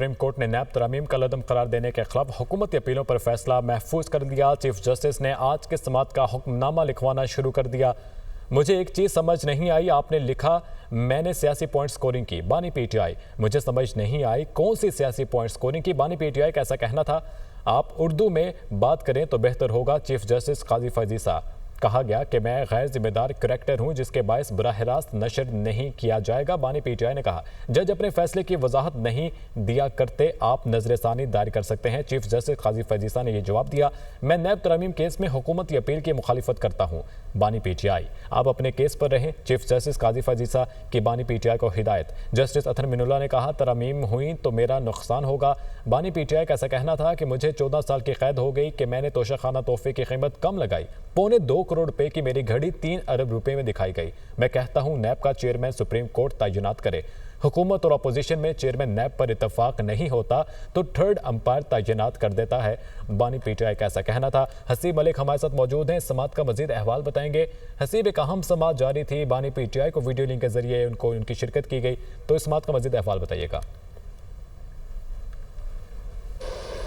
Supreme court ने नैब तरमीम का लदम करार देने के खिलाफ हुकूमती अपीलों पर फैसला महफूज कर दिया। चीफ जस्टिस ने आज के समात का हुक्मनामा लिखवाना शुरू कर दिया। मुझे एक चीज़ समझ नहीं आई, आपने लिखा मैंने सियासी पॉइंट स्कोरिंग की, बानी पीटीआई। मुझे समझ नहीं आई कौन सी सियासी पॉइंट स्कोरिंग की, बानी पीटीआई का ऐसा कहना था। आप उर्दू में बात करें तो बेहतर होगा। चीफ जस्टिस काजी फजीसा कहा गया कि मैं गैर जिम्मेदार करैक्टर हूं जिसके बायस बराह रास्त नशर नहीं किया जाएगा। बानी पीटीआई ने कहा जज अपने फैसले की वजाहत नहीं दिया करते, आप नजरसानी दायर कर सकते हैं। चीफ जस्टिस काजी फजीसा ने यह जवाब दिया, मैं नैब तरमीम केस में हुकूमती अपील की मुखालिफत करता हूं। बानी पीटीआई आप अपने केस पर रहें। चीफ जस्टिस काजी फजीसा की बानी पीटीआई को हिदायत। जस्टिस अथर मिनुल्लाह ने कहा तरमीम हुई तो मेरा नुकसान होगा। बानी पीटीआई का ऐसा कहना था कि मुझे 14 साल की कैद हो गई कि मैंने तोशाखाना तोहफे की कीमत कम लगाई। पौने 2 करोड़ रुपए की मेरी घड़ी 3 अरब रुपए में दिखाई गई। मैं कहता हूं नैब का चेयरमैन सुप्रीम कोर्ट तैनात करे। हुकूमत और अपोजिशन में चेयरमैन नैब पर इतफाक नहीं होता तो थर्ड अंपायर तैनात कर देता है। बानी पीटीआई का ऐसा कहना था। हसीब मलिक हमारे साथ मौजूद हैं, समात का मजीद अहवाल बताएंगे। हसीब, एक अहम समात जारी थी, बानी पीटीआई को वीडियो लिंक के जरिए उनकी शिरकत की गई, तो इस समात का मजीद अहवाल बताइएगा।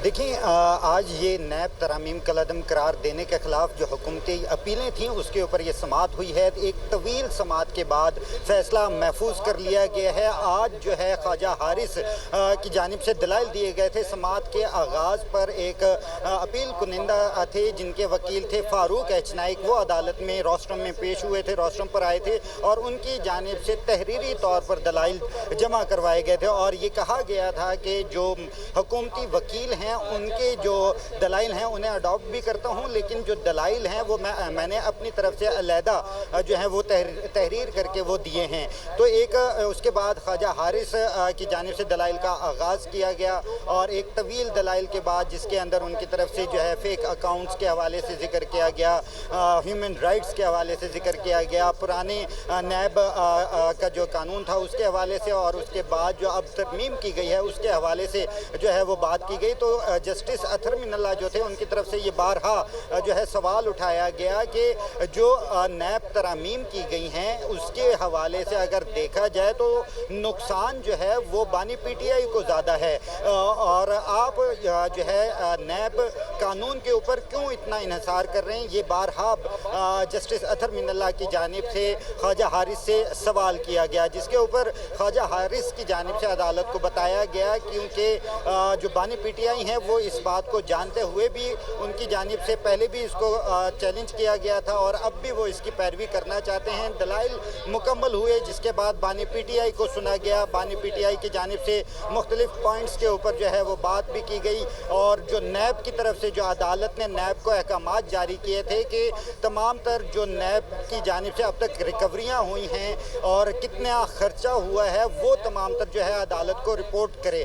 देखिए, आज ये नैब तरमीम का लदम करार देने के खिलाफ जो हुकूमती अपीलें थीं उसके ऊपर ये समात हुई है। एक तवील समात के बाद फैसला महफूज कर लिया गया है। आज जो है ख्वाजा हारिस की जानिब से दलाइल दिए गए थे। समात के आगाज़ पर एक अपील कुनिंदा थे जिनके वकील थे फारूक एच नाइक, वो अदालत में रोस्ट्रम में पेश हुए थे, रोस्ट्रम पर आए थे और उनकी जानिब से तहरीरी तौर पर दलाइल जमा करवाए गए थे। और ये कहा गया था कि जो हुकूमती वकील हैं उनके जो दलाइल हैं उन्हें अडॉप्ट भी करता हूं, लेकिन जो दलाइल हैं वो मैंने अपनी तरफ से अलहदा जो है वो तहरीर करके वो दिए हैं। तो एक उसके बाद ख्वाजा हारिस की जानिब से दलाइल का आगाज़ किया गया और एक तवील दलाइल के बाद जिसके अंदर उनकी तरफ से जो है फेक अकाउंट्स के हवाले से जिक्र किया गया, ह्यूमन राइट्स के हवाले से जिक्र किया गया, पुराने नैब का जो कानून था उसके हवाले से, और उसके बाद जो अब तरमीम की गई है उसके हवाले से जो है वो बात की गई। तो जस्टिस अथर मिनुल्लाह जो थे उनकी तरफ से ये बारहा जो है सवाल उठाया गया कि जो नैब तरामीम की गई हैं उसके हवाले से अगर देखा जाए तो नुकसान जो है वो बानी पीटीआई को ज़्यादा है, और आप जो है नैब कानून के ऊपर क्यों इतना इन्हिसार कर रहे हैं। ये बारहा जस्टिस अथर मिनुल्लाह की जानिब से ख्वाजा हारिस से सवाल किया गया, जिसके ऊपर ख्वाजा हारिस की जानिब से अदालत को बताया गया क्योंकि जो बानी पीटीआई हैं वो इस बात को जानते हुए भी उनकी जानिब से पहले भी इसको चैलेंज किया गया था और अब भी वो इसकी पैरवी करना चाहते हैं। दलाइल मुकम्मल हुए जिसके बाद बानी पीटीआई को सुना गया। बानी पीटीआई की जानिब से मुख्तलिफ पॉइंट्स के ऊपर जो है वो बात भी की गई और जो नैब की तरफ से जो अदालत ने नैब को अहकामात जारी किए थे कि तमाम तर जो नैब की जानिब से अब तक रिकवरियाँ हुई हैं और कितना खर्चा हुआ है वो तमाम तर जो है अदालत को रिपोर्ट करे।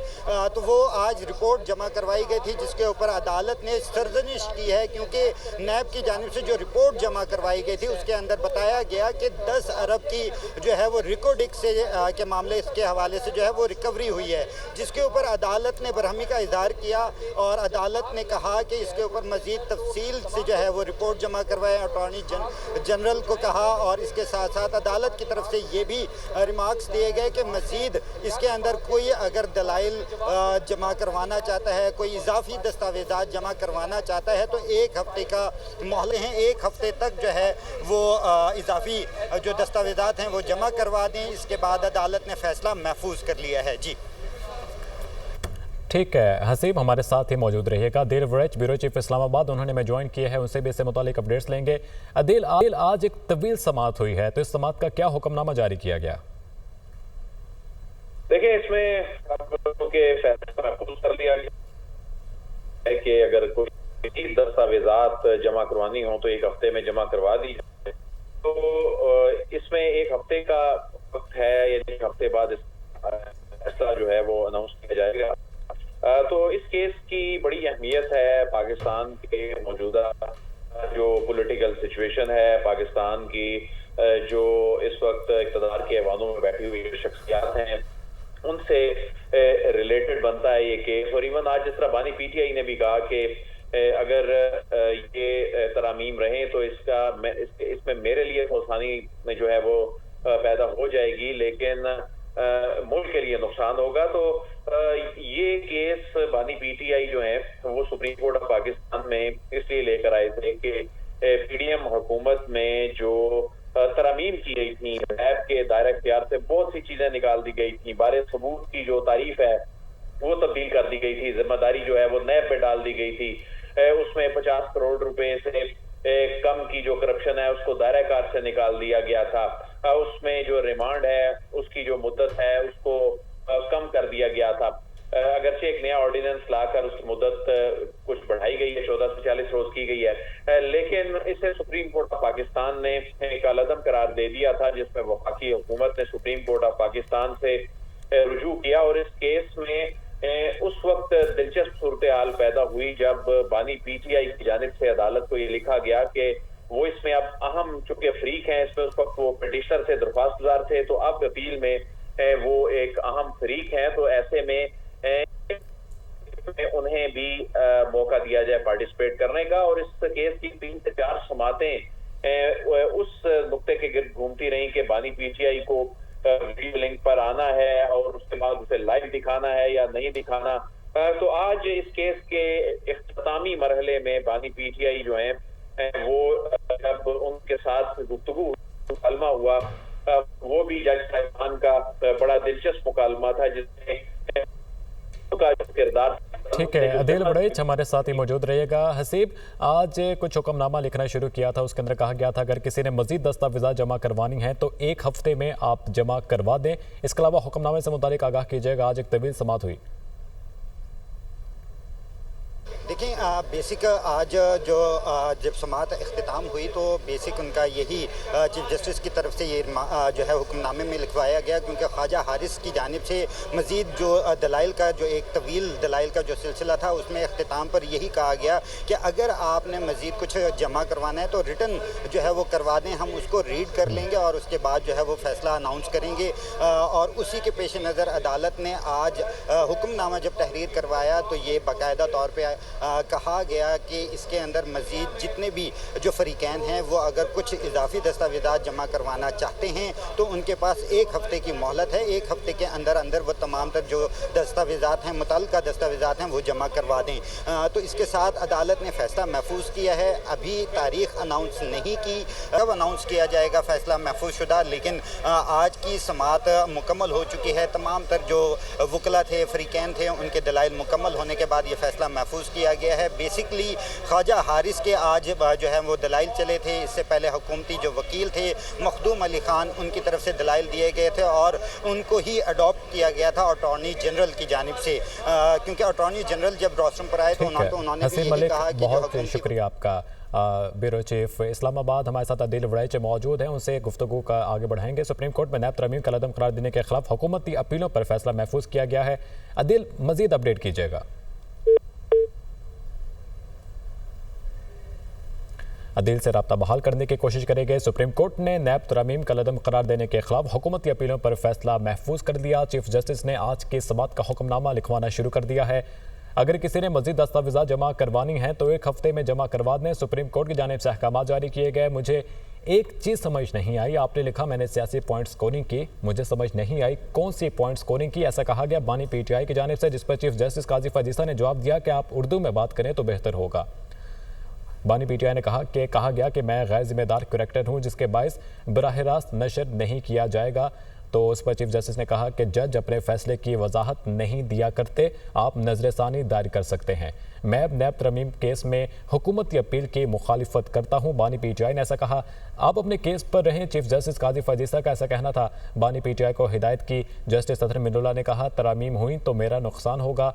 तो वो आज रिपोर्ट जमा करवाई गई थी जिसके ऊपर अदालत ने सरजनिश की है क्योंकि नैब की जानिब से जो रिपोर्ट जमा करवाई गई थी उसके अंदर बताया गया कि 10 अरब की जो है वो रिकॉर्डिक से के मामले के हवाले से जो है वो रिकवरी हुई है, जिसके ऊपर अदालत ने बरहमी का इजहार किया और अदालत ने कहा कि इसके ऊपर मज़ीद तफसील से जो है वो रिपोर्ट जमा करवाए। अटॉर्नी जनरल को कहा और इसके साथ साथ अदालत की तरफ से ये भी रिमार्क्स दिए गए कि मज़ीद इसके अंदर कोई अगर दलाइल जमा करवाना चाहता है, कोई इजाफी दस्तावेज़ात जमा करवाना चाहता है तो 1 हफ्ते का मोहले हैं, 1 हफ्ते तक जो है वो इजाफी जो दस्तावेज़ात हैं वो जमा करवा दें। इसके बाद अदालत ने फैसला महफूज कर लिया है। जी ठीक है, हसीब हमारे साथ ही मौजूद रहिएगा। दिल वरेच ब्यूरो चीफ इस्लामाबाद उन्होंने मैं ज्वाइन किया है, उनसे भी इससे मुतालिक अपडेट्स लेंगे। अदिल, आज एक तवील समात हुई है तो इस समात का क्या हुक्मनामा जारी किया गया? देखिए, इसमें फैसला महफूज कर लिया गया है कि अगर कोई दस्तावेजात जमा करवानी हो तो 1 हफ्ते में जमा करवा दी जाए। तो इसमें 1 हफ्ते का वक्त है, यानी 1 हफ्ते बाद फैसला जो है वो अनाउंस किया जाएगा। तो इस केस की बड़ी अहमियत है। पाकिस्तान के मौजूदा जो पॉलिटिकल सिचुएशन है, पाकिस्तान की जो इस वक्त इक़्तिदार के ऐवानों में बैठी हुई शख्सियात हैं उनसे रिलेटेड बनता है ये केस। और इवन आज जिस तरह बानी पीटीआई ने भी कहा कि अगर ये तरामीम रहें तो इसमें मेरे लिए आसानी में जो है वो पैदा हो जाएगी, लेकिन मुल्क के लिए नुकसान होगा। तो ये बानी पीटीआई जो है वो सुप्रीम कोर्ट ऑफ पाकिस्तान में इसलिए लेकर आए थे कि पीडीएम हुकूमत में जो तरमीम की गई थी, नैब के दायरा इख्तियार से बहुत सी चीजें निकाल दी गई थी, बारे सबूत की जो तारीफ है वो तब्दील कर दी गई थी, जिम्मेदारी जो है वो नैब पे डाल दी गई थी। उसमें 50 करोड़ रुपए से कम की जो करप्शन है उसको दायरा कार से निकाल दिया गया था। उसमें जो रिमांड है उसकी जो मुद्दत है उसको कम कर दिया गया था। अगरचे एक नया ऑर्डिनेंस लाकर उसकी मुद्दत कुछ बढ़ाई गई है, 14 से 40 रोज की गई है, लेकिन इसे सुप्रीम कोर्ट ऑफ पाकिस्तान ने कालअदम करार दे दिया था, जिसमें वफाकी हुकूमत ने सुप्रीम कोर्ट ऑफ पाकिस्तान से रुजू किया। और इस केस में उस वक्त दिलचस्प सूरत हाल पैदा हुई जब बानी पीटीआई की जानिब से अदालत को ये लिखा गया कि वो इसमें अब अहम चूंकि फरीक हैं, इसमें उस वक्त वो पिटिशनर से दरख्वास्त गुजार थे, तो अब अपील में वो एक अहम फरीक हैं, तो ऐसे में उन्हें भी मौका दिया जाए पार्टिसिपेट करने का। और इस केस की 3 से 4 समातें उस नुक्ते के गिर्द घूमती रही कि बानी पीटीआई को वीडियो लिंक पर आना है और उसके बाद उसे लाइव दिखाना है या नहीं दिखाना। तो आज इस केस के इख्तितामी मरहले में बानी पीटीआई जो है वो जब उनके साथ गुफ्तगू मुकालमा हुआ, वो भी जज साहिबान का बड़ा दिलचस्प मुकालमा था जिसमें का किरदार। ठीक है, अदील बड़ैच हमारे साथ ही मौजूद रहिएगा। हसीब, आज कुछ हुक्मनामा लिखना शुरू किया था, उसके अंदर कहा गया था अगर किसी ने मजीद दस्तावेज़ात जमा करवानी है तो 1 हफ्ते में आप जमा करवा दें। इसके अलावा हुक्मनामे से मुतालिक आगाह कीजिएगा। आज एक तवील समात हुई। देखिए बेसिक आज जो जब समात इख्तिताम हुई तो बेसिक उनका यही चीफ जस्टिस की तरफ से ये जो है हुक्मनामे में लिखवाया गया, क्योंकि ख्वाजा हारिस की जानिब से मज़ीद जो दलाइल का जो एक तवील दलाइल का जो सिलसिला था उसमें इख्तिताम पर यही कहा गया कि अगर आपने मज़ीद कुछ जमा करवाना है तो रिटन जो है वो करवा दें, हम उसको रीड कर लेंगे और उसके बाद जो है वो फैसला अनाउंस करेंगे। और उसी के पेश नज़र अदालत ने आज हुक्मनामा जब तहरीर करवाया तो ये बाकायदा तौर पर कहा गया कि इसके अंदर मज़ीद जितने भी जो फ़रीक़ैन हैं वो अगर कुछ इजाफी दस्तावेज़ात जमा करवाना चाहते हैं तो उनके पास 1 हफ़्ते की मोहलत है। 1 हफ़्ते के अंदर अंदर वो तमाम तर जो दस्तावेज़ात हैं, मुतल्लिक़ा दस्तावेज़ात हैं, वो जमा करवा दें। तो इसके साथ अदालत ने फ़ैसला महफूज किया है। अभी तारीख़ अनाउंस नहीं की, कब अनाउंस किया जाएगा फ़ैसला महफूज शुदा, लेकिन आज की समात मुकम्मल हो चुकी है। तमाम तर जो वकला थे, फ़रीक़ैन थे, उनके दलाइल मुकम्मल होने के बाद ये फ़ैसला महफूज किया गया है। बेसिकली ख्वाजा हारिस के आज जो है वो दलाइल चले थे। इससे पहले हुकूमती जो वकील थे मखदूम अली खान, उनकी तरफ से दलाइल दिए गए थे और उनको ही अडॉप्ट किया गया था अटॉर्नी जनरल की जानिब से, क्योंकि अटॉर्नी जनरल जब रोस्टम पर आए तो उन्होंने भी यही कहा कि बहुत शुक्रिया आपका। ब्यूरो चीफ इस्लामाबाद हमारे साथ अदील बड़ैच मौजूद हैं, उनसे गुफ्तगू का आगे बढ़ाएंगे। सुप्रीम कोर्ट में नैब तरमीम का कलअदम करार देने के खिलाफ हुकूमती अपीलों पर फैसला महफूज किया गया है। अदील, मजीद अपडेट कीजिएगा। अदील से रब्ता बहाल करने की कोशिश करेंगे। सुप्रीम कोर्ट ने नैब तरमीम का कलअदम करार देने के खिलाफ हुकूमती अपीलों पर फैसला महफूज कर दिया। चीफ जस्टिस ने आज के समात का हुक्मनामा लिखवाना शुरू कर दिया है। अगर किसी ने मजीद दस्तावेज़ात जमा करवानी है तो 1 हफ्ते में जमा करवा दें। सुप्रीम कोर्ट की जानिब से अहकाम जारी किए गए। मुझे एक चीज़ समझ नहीं आई, आपने लिखा मैंने सियासी पॉइंट स्कोरिंग की, मुझे समझ नहीं आई कौन सी पॉइंट स्कोरिंग की, ऐसा कहा गया बानी पीटीआई की जानिब से, जिस पर चीफ जस्टिस काजी फजीसा ने जवाब दिया कि आप उर्दू में बात करें तो बेहतर होगा। बानी पीटीआई ने कहा गया कि मैं गैर जिम्मेदार करैक्टर हूं जिसके बायस बराह रास्त नशर नहीं किया जाएगा। तो उस पर चीफ जस्टिस ने कहा कि जज अपने फैसले की वजाहत नहीं दिया करते, आप नजरसानी दायर कर सकते हैं। मैं नैब तरमीम केस में हुकूमती अपील की मुखालिफत करता हूं, बानी पीटीआई ने ऐसा कहा। आप अपने केस पर रहें, चीफ जस्टिस काजी फजीसा का ऐसा कहना था। बानी पीटीआई को हिदायत की। जस्टिस अतहर मिनुल्लाह ने कहा तरमीम हुई तो मेरा नुकसान होगा,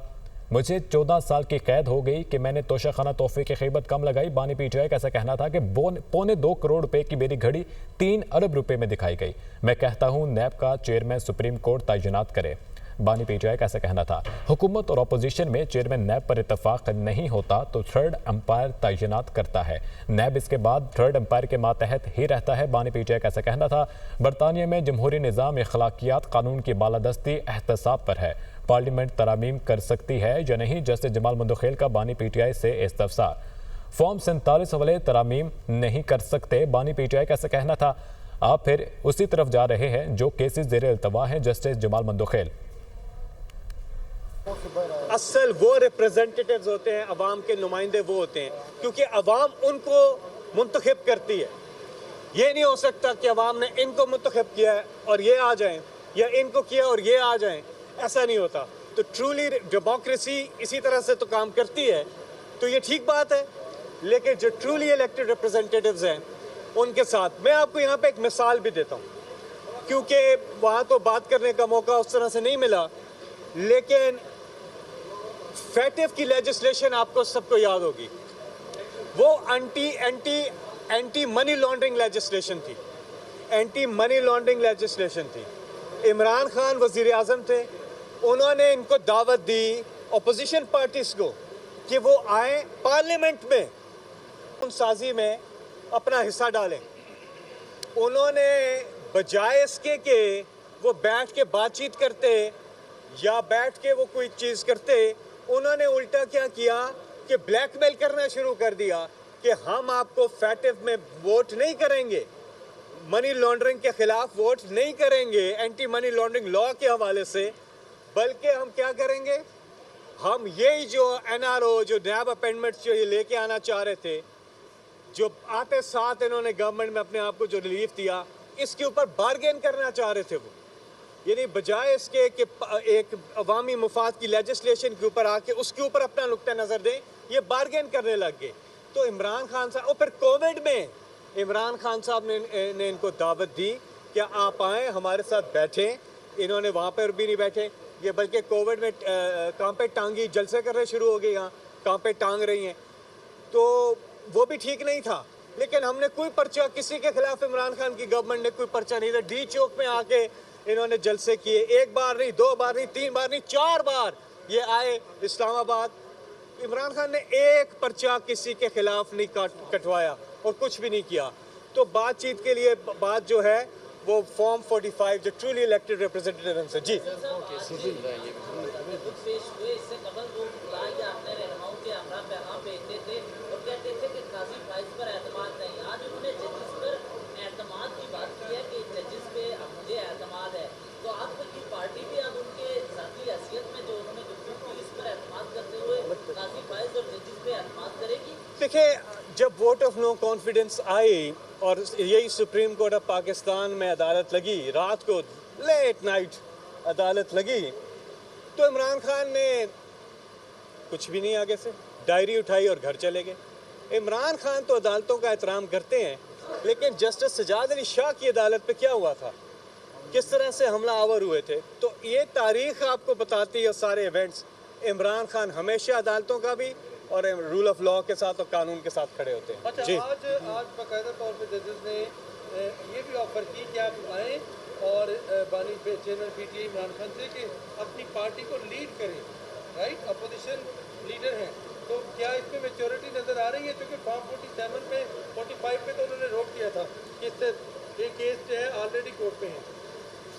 मुझे 14 साल की कैद हो गई कि मैंने तोशाखाना तोहफे की कीमत कम लगाई। बानी पीटीआई का ऐसा कहना था कि 2.25 करोड़ रुपए की मेरी घड़ी 3 अरब रुपए में दिखाई गई। मैं कहता हूं नैब का चेयरमैन सुप्रीम कोर्ट तैनात करे। बानी पीटीआई का ऐसा कहना था। हुकूमत और अपोजिशन में चेयरमैन नैब पर इतफाक नहीं होता तो थर्ड अंपायर तैनात करता है। नैब इसके बाद थर्ड अंपायर के मातहत ही रहता है। बानी पीटीआई का ऐसा कहना था। बरतानिया में जमहूरी निज़ाम अखलाकियात कानून की बालादस्ती एहतसाब पर है, पार्लियामेंट तरामीम कर सकती है या नहीं। जस्टिस जमाल मंदोखेल का बानी पीटीआई से इस्तफसार। फॉर्म 47 वाले तरामीम नहीं कर सकते, बानी पीटीआई का ऐसा कहना था। आप फिर उसी तरफ जा रहे हैं जो केसेस ज़ेरे इल्तवा हैं। जस्टिस जमाल मंदोखेल। असल वो रिप्रेजेंटेटिव्स होते हैं, अवाम के नुमाइंदे वो होते हैं, क्योंकि अवाम उनको मुंतखब करती है। ये नहीं हो सकता कि अवाम ने इनको मुंतखब किया है और ये आ जाएं, या इनको किया और ये आ जाएं, ऐसा नहीं होता। तो ट्रूली डेमोक्रेसी इसी तरह से तो काम करती है, तो ये ठीक बात है। लेकिन जो ट्रूली इलेक्टेड रिप्रेजेंटेटिव्स हैं उनके साथ मैं आपको यहाँ पे एक मिसाल भी देता हूँ, क्योंकि वहाँ तो बात करने का मौका उस तरह से नहीं मिला, लेकिन फैटिव की लेजिस्लेशन आपको सबको याद होगी। वो एंटी मनी लॉन्ड्रिंग लेजिस्लेशन थी, एंटी मनी लॉन्ड्रिंग लेजिस्लेशन थी। इमरान खान वजीर आजम थे, उन्होंने इनको दावत दी अपोजिशन पार्टीज को कि वो आए पार्लियामेंट में साजी में अपना हिस्सा डालें। उन्होंने बजाय इसके कि वो बैठ के बातचीत करते या बैठ के वो कोई चीज़ करते, उन्होंने उल्टा क्या किया कि ब्लैकमेल करना शुरू कर दिया कि हम आपको फैटिव में वोट नहीं करेंगे, मनी लॉन्ड्रिंग के खिलाफ वोट नहीं करेंगे एंटी मनी लॉन्ड्रिंग लॉ के हवाले से, बल्कि हम क्या करेंगे, हम यही जो एनआरओ जो नैब अपेंडमेंट्स जो ये लेके आना चाह रहे थे, जो आते साथ इन्होंने गवर्नमेंट में अपने आप को जो रिलीफ दिया, इसके ऊपर बार्गेन करना चाह रहे थे वो। यानी बजाय इसके कि एक अवामी मुफाद की लेजिस्लेशन के ऊपर आके उसके ऊपर अपना नुक्ता नज़र दें, ये बार्गेन करने लग गए। तो इमरान खान साहब, और फिर कोविड में इमरान खान साहब ने इनको दावत दी कि आप आएँ हमारे साथ बैठें। इन्होंने वहाँ पर भी नहीं बैठे, ये बल्कि कोविड में कांपे टांगी जलसे करने शुरू हो गए, यहाँ कांपे टांग रही हैं, तो वो भी ठीक नहीं था। लेकिन हमने कोई पर्चा किसी के खिलाफ, इमरान खान की गवर्नमेंट ने कोई पर्चा नहीं था। डी चौक में आके इन्होंने जलसे किए, एक बार नहीं, दो बार नहीं, तीन बार नहीं, 4 बार ये आए इस्लामाबाद। इमरान खान ने एक पर्चा किसी के खिलाफ नहीं कटवाया और कुछ भी नहीं किया। तो बातचीत के लिए बात जो है वो फॉर्म 45 जो ट्रूली इलेक्टेड रिप्रेजेंटेटिव से जी देखिए, जब वोट ऑफ नो कॉन्फिडेंस आई और यही सुप्रीम कोर्ट ऑफ पाकिस्तान में अदालत लगी, रात को लेट नाइट अदालत लगी, तो इमरान खान ने कुछ भी नहीं आगे से डायरी उठाई और घर चले गए। इमरान खान तो अदालतों का एहतराम करते हैं, लेकिन जस्टिस सजाद अली शाह की अदालत पे क्या हुआ था, किस तरह से हमला आवर हुए थे, तो ये तारीख आपको बताती है सारे इवेंट्स। इमरान खान हमेशा अदालतों का भी और रूल ऑफ लॉ के साथ और कानून के साथ खड़े होते हैं। अच्छा, जी आज बाकायदा तौर पे जजेस ने ये भी ऑफर की कि आप आएँ और बानी चेयरमैन पीटीआई इमरान खान से कि अपनी पार्टी को लीड करें, राइट, अपोजिशन लीडर हैं, तो क्या इसमें मैच्योरिटी नज़र आ रही है? क्योंकि फॉर्म 47 पे 45 पे तो उन्होंने रोक दिया था कि ये केस जो है ऑलरेडी कोर्ट पे है।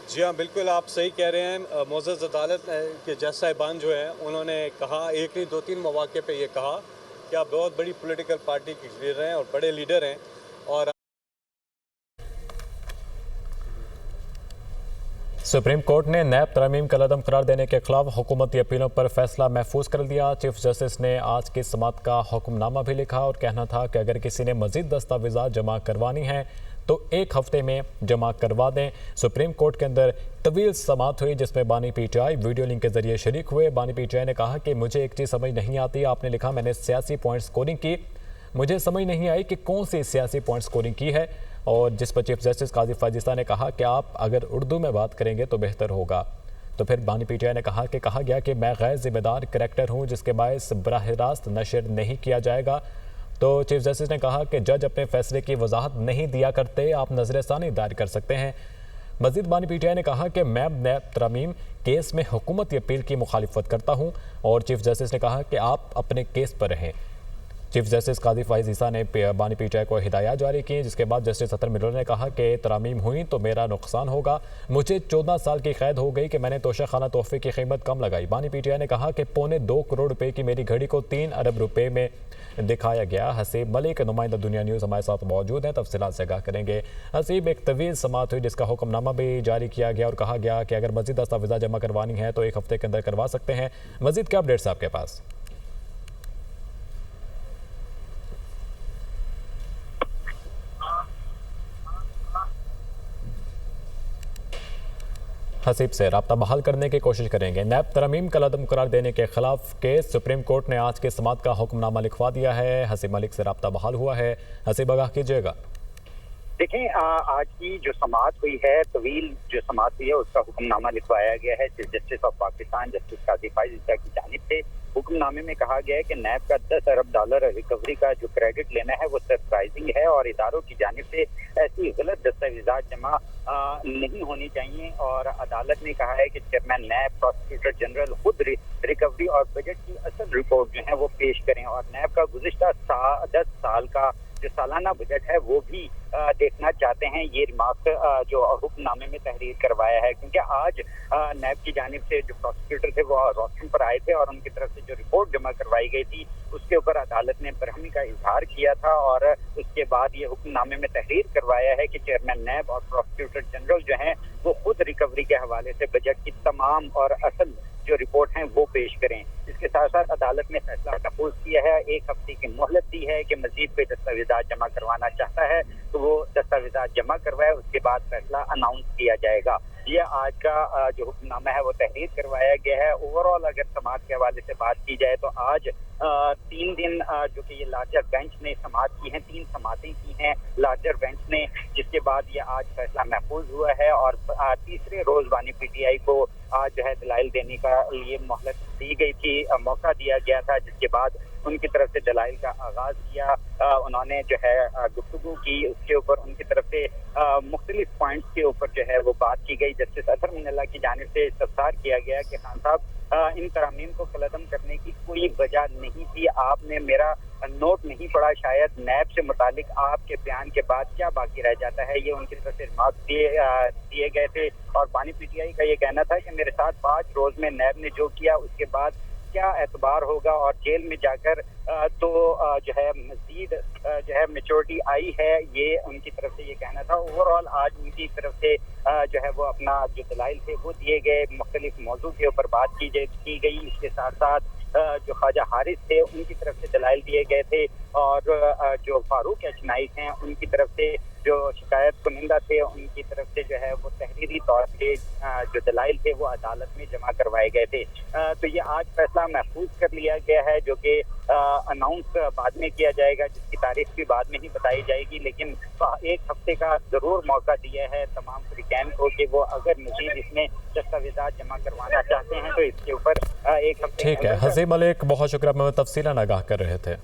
जी हाँ, बिल्कुल आप सही कह रहे हैं। मोअज़्ज़ज़ अदालत के जज साहिबान जो हैं उन्होंने कहा, एक नहीं 2-3 मौके पे ये कहा कि आप बहुत बड़ी पॉलिटिकल पार्टी के लीडर हैं और बड़े लीडर हैं, और सुप्रीम कोर्ट ने नैब तरमीम का लदम करार देने के खिलाफ हुकूमती अपीलों पर फैसला महफूज कर दिया। चीफ जस्टिस ने आज की समात का हुक्मनामा भी लिखा और कहना था कि अगर किसी ने मजीद दस्तावेज़ात जमा करवानी है तो 1 हफ्ते में जमा करवा दें। सुप्रीम कोर्ट के अंदर तवील समात हुई जिसमें बानी पीटीआई वीडियो लिंक के जरिए शरीक हुए। बानी पीटीआई ने कहा कि मुझे एक चीज़ समझ नहीं आती, आपने लिखा मैंने सियासी पॉइंट स्कोरिंग की, मुझे समझ नहीं आई कि कौन सी सियासी पॉइंट स्कोरिंग की है। और जिस पर चीफ जस्टिस काजी फाजिस्ता ने कहा कि आप अगर उर्दू में बात करेंगे तो बेहतर होगा। तो फिर बानी पीटीआई ने कहा गया कि मैं गैर जिम्मेदार करैक्टर हूँ जिसके बायस बराह रास्त नशर नहीं किया जाएगा। तो चीफ जस्टिस ने कहा कि जज अपने फैसले की वजाहत नहीं दिया करते, आप नजरसानी दायर कर सकते हैं। मजीद बानी पीटीआई ने कहा कि मैं नैब तरमीम केस में हुकूमती अपील की मुखालिफत करता हूँ और चीफ जस्टिस ने कहा कि आप अपने केस पर रहें। चीफ जस्टिस काजी फाइज ईसा ने बानी पीटीआई को हिदायत जारी की, जिसके बाद जस्टिस अतर मिलर ने कहा कि तरामीम हुई तो मेरा नुकसान होगा। मुझे 14 साल की कैद हो गई कि मैंने तोशाखाना तोहफे की कीमत कम लगाई। बानी पीटीआई ने कहा कि 2.25 करोड़ रुपए की मेरी घड़ी को 3 अरब रुपए में दिखाया गया। हसीब मलिक नुमाइंदा दुनिया न्यूज़ हमारे साथ मौजूद हैं, तफसीलात से आगाह करेंगे। हसीब, एक तवील समाअत हुई जिसका हुक्मनामा भी जारी किया गया और कहा गया कि अगर मजीद दस्तावेज़ जमा करवानी है तो 1 हफ्ते के अंदर करवा सकते हैं। मजीद क्या अपडेट्स आपके पास? हसीब से रब्ता बहाल करने की कोशिश करेंगे। नैब तरमीम का लदम करार देने के खिलाफ केस सुप्रीम कोर्ट ने आज के समाअत का हुक्मनामा लिखवा दिया है। हसीब मलिक से रब्ता बहाल हुआ है। हसीब, आगाह कीजिएगा। देखें, आज की जो समाअत हुई है, तवील जो समाअत हुई है, उसका हुक्मनामा लिखवाया गया है chief justice of Pakistan justice Qazi Faez Isa की जानिब से। हुक्मनामे में कहा गया है कि नैब का $10 अरब रिकवरी का जो क्रेडिट लेना है वो सरप्राइजिंग है और इदारों की जानिब से ऐसी गलत दस्तावेजात जमा नहीं होनी चाहिए। और अदालत ने कहा है कि चेयरमैन नैब, प्रोसिक्यूटर जनरल खुद रिकवरी और बजट की असल रिपोर्ट जो है वो पेश करें और नैब का गुज़िश्ता 10 साल का जो सालाना बजट है वो भी देखना चाहते हैं। ये रिमार्क जो हुक्मनामे में तहरीर करवाया है, क्योंकि आज नैब की जानिब से जो प्रोसिक्यूटर थे वो रोस्टन पर आए थे और उनकी तरफ से जो रिपोर्ट जमा करवाई गई थी उसके ऊपर अदालत ने बरहमी का इजहार किया था और उसके बाद ये हुक्मनामे में तहरीर करवाया है कि चेयरमैन नैब और प्रोसिक्यूटर जनरल जो हैं वो खुद रिकवरी के हवाले से बजट की तमाम और असल जो रिपोर्ट हैं वो पेश करें। इसके साथ साथ अदालत ने फैसला महफूज किया है, 1 हफ्ते की मोहलत दी है कि मजीद कोई दस्तावेजात जमा करवाना चाहता है तो वो दस्तावेजात जमा करवाए, उसके बाद फैसला अनाउंस किया जाएगा। ये आज का जो हुक्मनामा है वो तहरीर करवाया गया है। ओवरऑल अगर समाअत के हवाले से बात की जाए तो आज 3 दिन जो कि ये लार्जर बेंच ने समाअत की हैं, 3 समाअतें की हैं लार्जर बेंच ने, जिसके बाद ये आज फैसला महफूज हुआ है और तीसरे रोज बानी पीटीआई को आज जो है दलाइल देने का लिए मोहलत दी गई थी, मौका दिया गया था, जिसके बाद उनकी तरफ से दलाइल का आगाज किया। उन्होंने जो है गुफ्तगू की, उसके ऊपर उनकी तरफ से मुख्तलिफ पॉइंट्स के ऊपर जो है वो बात की गई। जस्टिस अतर मिनल्ला की जानिब से इस्तफसार किया गया कि खान साहब इन तरामीम को कलअदम करने की कोई वजह नहीं थी, आपने मेरा नोट नहीं पढ़ा, शायद नैब से मुतालिक आपके बयान के बाद क्या बाकी रह जाता है, ये उनकी तरफ से रिमार्क दिए गए थे। और बानी पीटीआई का ये कहना था कि मेरे साथ 5 रोज में नैब ने जो किया उसके बाद क्या एतबार होगा और जेल में जाकर तो जो है मजीद जो है मेच्योरिटी आई है, ये उनकी तरफ से ये कहना था। ओवरऑल आज उनकी तरफ से जो है वो अपना जो दलाइल थे वो दिए गए, मुख्तलिफ मौजू के ऊपर बात की गई। इसके साथ साथ जो ख्वाजा हारिस थे उनकी तरफ से दलाइल दिए गए थे और जो फारूक एच नाइक हैं उनकी तरफ से जो शिकायत कुनिंदा थे उनकी तरफ से जो है वो तहरीरी तौर पे जो दलाइल थे वो अदालत में जमा करवाए गए थे। तो ये आज फैसला महफूज कर लिया गया है जो कि अनाउंस बाद में किया जाएगा, जिसकी तारीख भी बाद में ही बताई जाएगी, लेकिन 1 हफ्ते का जरूर मौका दिया है तमाम फ्रीकैन को कि वो अगर मजीद इसमें दस्तावेजात जमा करवाना चाहते हैं तो इसके ऊपर 1 हफ्ते। ठीक है हसीब मलिक, बहुत शुक्रिया, मैं तफसीलन आगाह कर रहे थे।